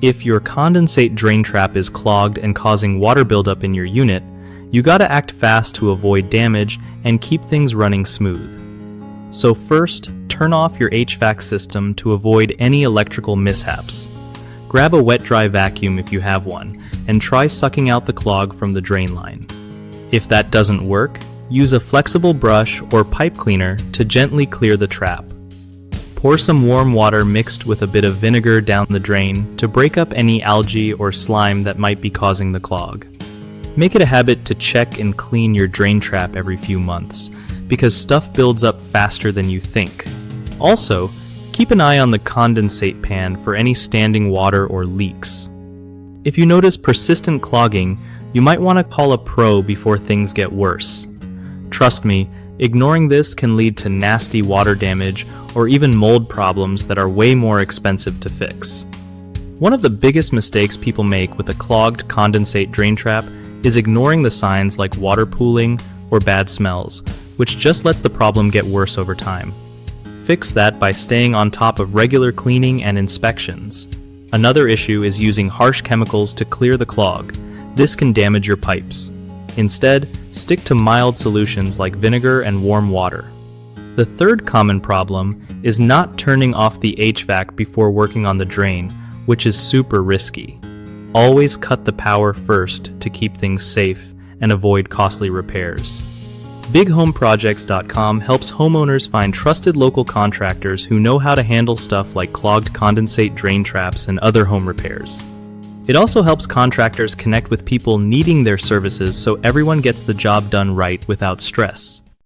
If your condensate drain trap is clogged and causing water buildup in your unit, you gotta act fast to avoid damage and keep things running smooth. So first, turn off your HVAC system to avoid any electrical mishaps. Grab a wet-dry vacuum if you have one, and try sucking out the clog from the drain line. If that doesn't work, use a flexible brush or pipe cleaner to gently clear the trap. Pour some warm water mixed with a bit of vinegar down the drain to break up any algae or slime that might be causing the clog. Make it a habit to check and clean your drain trap every few months, because stuff builds up faster than you think. Also, keep an eye on the condensate pan for any standing water or leaks. If you notice persistent clogging, you might want to call a pro before things get worse. Trust me, ignoring this can lead to nasty water damage or even mold problems that are way more expensive to fix. One of the biggest mistakes people make with a clogged condensate drain trap is ignoring the signs like water pooling or bad smells, which just lets the problem get worse over time. Fix that by staying on top of regular cleaning and inspections. Another issue is using harsh chemicals to clear the clog. This can damage your pipes. Instead, stick to mild solutions like vinegar and warm water. The third common problem is not turning off the HVAC before working on the drain, which is super risky. Always cut the power first to keep things safe and avoid costly repairs. BigHomeProjects.com helps homeowners find trusted local contractors who know how to handle stuff like clogged condensate drain traps and other home repairs. It also helps contractors connect with people needing their services so everyone gets the job done right without stress.